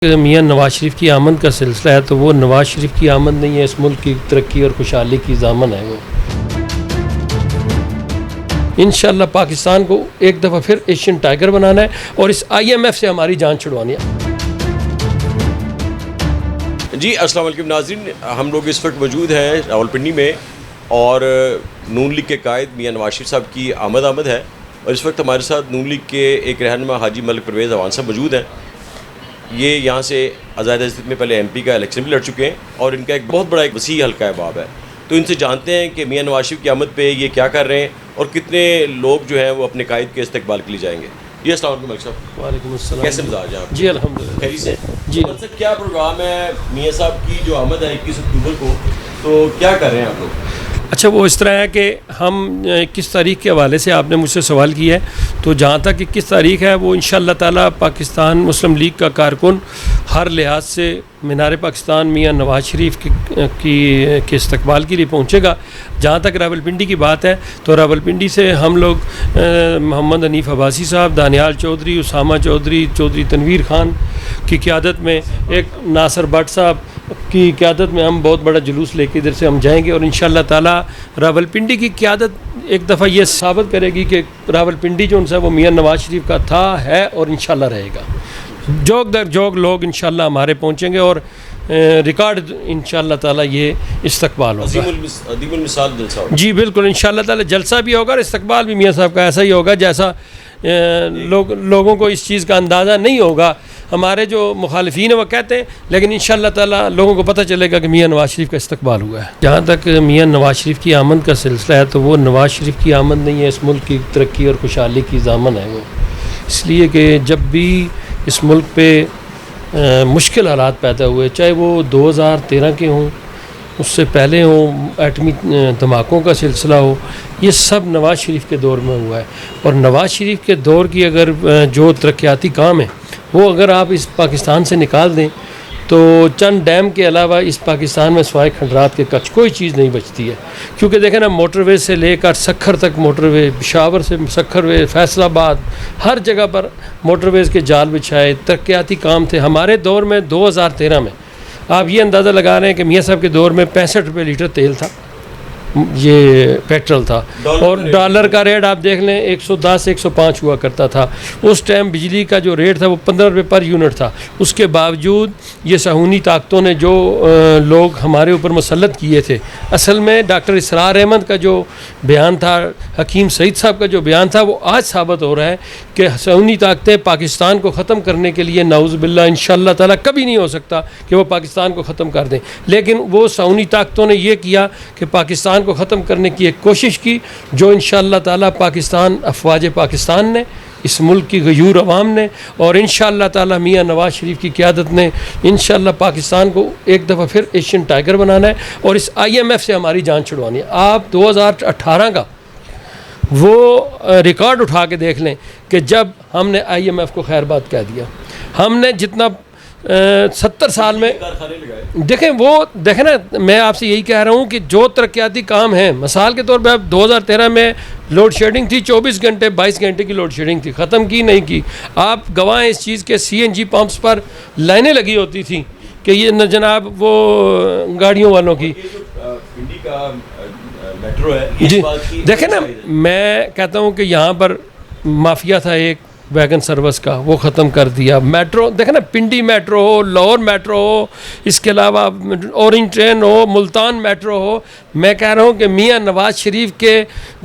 मियाँ नवाज शरीफ की आमद का सिलसिला है तो वो नवाज शरीफ की आमद नहीं है, इस मुल्क की तरक्की और खुशहाली की ज़ामन है। वो इंशाअल्लाह पाकिस्तान को एक दफ़ा फिर एशियन टाइगर बनाना है और इस IMF से हमारी जान छुड़वानी है। जी अस्सलाम वालेकुम नाज़रीन, हम लोग इस वक्त मौजूद हैं रावलपिंडी में और नून लीग के कायद मियाँ नवाज शरीफ साहब की आमद है और इस वक्त हमारे साथ नून लीग के एक रहनुमा हाजी मलिक परवेज़ अवान साहब मौजूद हैं। ये यहाँ से आज़ाद हिंद में पहले MP का इलेक्शन भी लड़ चुके हैं और इनका एक बहुत बड़ा एक वसी हल्का है बाब है। तो इनसे जानते हैं कि मियाँ नवाज शरीफ की आमद पे ये क्या कर रहे हैं और कितने लोग जो हैं वो अपने कायद के इस्तकबाल के लिए जाएंगे। जी अस्सलाम वालेकुम मलिक साहब। वालेकुम अस्सलाम। कैसे मिजाज हैं आप? जी अल्हम्दुलिल्लाह खैरी से जी। मतलब क्या प्रोग्राम है मियाँ साहब की जो आमद है 21 अक्टूबर को, तो क्या कर रहे हैं आप लोग? अच्छा, वो इस तरह है कि हम किस तारीख के हवाले से आपने मुझसे सवाल किया है, तो जहाँ तक कि किस तारीख है वो इंशाअल्लाह ताला पाकिस्तान मुस्लिम लीग का कारकुन हर लिहाज से मीनार पाकिस्तान मियाँ नवाज शरीफ के इस्तकबाल के लिए पहुँचेगा। जहाँ तक रावलपिंडी की बात है तो रावलपिंडी से हम लोग मोहम्मद हनीफ अब्बासी साहब, दानियाल चौधरी, उसामा चौधरी, चौधरी तनवीर खान की क़यादत में, एक नासिर भट्ट साहब की क़यादत में हम बहुत बड़ा जुलूस लेके इधर से हम जाएंगे और इंशाअल्लाह ताला रावलपिंडी की क़यादत एक दफ़ा ये साबित करेगी कि रावलपिंडी जो उनसे वो मियाँ नवाज शरीफ का था, है और इंशाअल्लाह रहेगा। जोग दर जोग लोग इंशाअल्लाह हमारे पहुँचेंगे और रिकॉर्ड इंशाअल्लाह ताला ये इस्तकबाल होगा। अदीमुल मिसाल जलसा होगा। जी बिल्कुल, इंशाअल्लाह ताला जलसा भी होगा और इस्तकबाल भी मियाँ साहब का ऐसा ही होगा जैसा लोगों को इस चीज़ का अंदाज़ा नहीं होगा। हमारे जो मुखालिफिन हैं वो कहते हैं, लेकिन इंशाअल्लाह ताला लोगों को पता चलेगा कि मियाँ नवाज शरीफ का इस्तकबाल हुआ है। जहाँ तक मियाँ नवाज शरीफ की आमद का सिलसिला है तो वो नवाज शरीफ की आमद नहीं है, इस मुल्क की तरक्की और खुशहाली की ज़ामन है। वो इसलिए कि जब भी इस मुल्क पे मुश्किल हालात पैदा हुए, चाहे वो 2013 के हों, उससे पहले हों, एटमी धमाकों का सिलसिला हो, ये सब नवाज शरीफ के दौर में हुआ है। और नवाज शरीफ के दौर की अगर जो तरक्याती काम है वो अगर आप इस पाकिस्तान से निकाल दें तो चंद डैम के अलावा इस पाकिस्तान में सवाए खंडरात के कच कोई चीज़ नहीं बचती है। क्योंकि देखें ना, मोटरवे से लेकर सखर तक मोटरवे, पेशावर से सखरवे, फैसलाबाद, हर जगह पर मोटरवेज़ के जाल बिछाए, तरक्याती काम थे। हमारे दौर में 2013 में आप ये अंदाज़ा लगा रहे हैं कि मियाँ साहब के दौर में 65 रुपये लीटर तेल था, ये पेट्रोल था, और डॉलर का रेट आप देख लें 110-105 हुआ करता था। उस टाइम बिजली का जो रेट था वो 15 रुपये पर यूनिट था। उसके बावजूद ये सहूनी ताकतों ने जो लोग हमारे ऊपर मुसल्लत किए थे, असल में डॉक्टर इसरार अहमद का जो बयान था, हकीम सईद साहब का जो बयान था, वो आज साबित हो रहा है कि सहूनी ताकतें पाकिस्तान को ख़त्म करने के लिए नाउज़ुबिल्लाह इंशाअल्लाह ताला कभी नहीं हो सकता कि वो पाकिस्तान को ख़त्म कर दें। लेकिन वो सहूनी ताकतों ने ये किया कि पाकिस्तान को ख़त्म करने की एक कोशिश की, जो इंशाअल्लाह ताला पाकिस्तान, अफवाज पाकिस्तान ने, इस मुल्क की गयूर अवाम ने और इंशाअल्लाह ताला मियाँ नवाज शरीफ की क़यादत ने इंशाअल्लाह पाकिस्तान को एक दफ़ा फिर एशियन टाइगर बनाना है और इस IMF से हमारी जान छुड़वानी है। आप 2018 का वो रिकॉर्ड उठा के देख लें कि जब हमने IMF को खैरबाद कह दिया, हमने जितना 70 साल में देखें ना, मैं आपसे यही कह रहा हूँ कि जो तरक्याती काम हैं, मिसाल के तौर पे अब 2013 में लोड शेडिंग थी, 24 घंटे 22 घंटे की लोड शेडिंग थी, ख़त्म की नहीं की। आप गवाह इस चीज़ के CNG पंप्स पर लाइनें लगी होती थी कि ये न जनाब वो गाड़ियों वालों की मेट्रो है जी। देखें ना, मैं कहता हूँ कि यहाँ पर माफिया था एक वैगन सर्विस का, वो ख़त्म कर दिया। मेट्रो देखें ना, पिंडी मेट्रो हो, लाहौर मेट्रो हो, इसके अलावा ऑरेंज ट्रेन हो, मुल्तान मेट्रो हो। मैं कह रहा हूँ कि मियाँ नवाज शरीफ के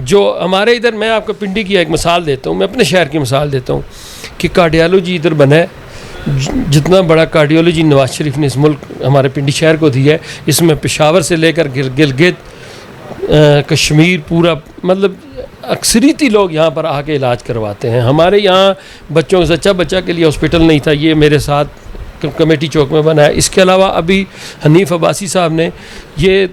जो हमारे इधर, मैं आपको पिंडी की एक मिसाल देता हूँ, मैं अपने शहर की मिसाल देता हूँ कि कार्डियोलॉजी इधर बना है। जितना बड़ा कार्डियोलॉजी नवाज शरीफ ने इस मुल्क, हमारे पिंडी शहर को दी है, इसमें पेशावर से लेकर गिलगित, कश्मीर, पूरा मतलब अक्सरीती लोग यहाँ पर आके इलाज करवाते हैं। हमारे यहाँ बच्चों के सच्चा बच्चा के लिए हॉस्पिटल नहीं था, ये मेरे साथ कमेटी चौक में बना है। इसके अलावा अभी हनीफ अब्बासी साहब ने ये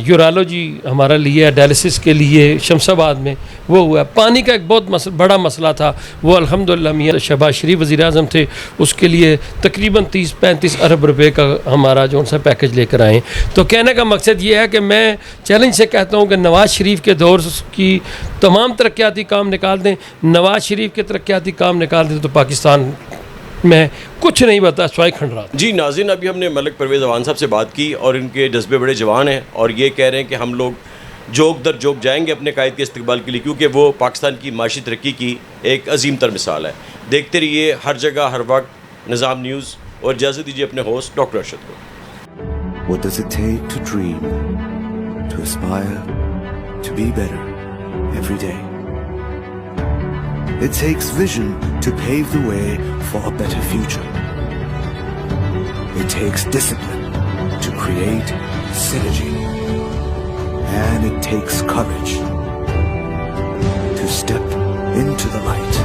यूरोलॉजी हमारा लिया है, डायलिसिस के लिए शमशाबाद में वो हुआ। पानी का एक बहुत बड़ा मसला था, वो अल्हम्दुलिल्लाह मियाँ शहबाज शरीफ वज़ीर आज़म थे, उसके लिए तकरीबन 30-35 अरब रुपए का हमारा जो सा पैकेज लेकर आए। तो कहने का मकसद ये है कि मैं चैलेंज से कहता हूँ कि नवाज़ शरीफ के दौर की तमाम तरक्याती काम निकाल दें, नवाज़ शरीफ के तरक्याती काम निकाल दें तो पाकिस्तान मैं कुछ नहीं बता स्वाई खंडरात। जी नाज़रीन, अभी हमने मलिक परवेज़ अवान साहब से बात की और इनके जज्बे बड़े जवान हैं और ये कह रहे हैं कि हम लोग जोक दर जोक जाएंगे अपने कायद के इस्तकबाल के लिए, क्योंकि वो पाकिस्तान की माशी तरक्की की एक अजीम तर मिसाल है। देखते रहिए हर जगह हर वक्त निज़ाम न्यूज़ और इजाज़त दीजिए अपने होस्ट डॉक्टर अरशद को। What does it take to dream, to aspire, to be better every day? It takes vision to pave the way for a better future. It takes discipline to create synergy. And it takes courage to step into the light.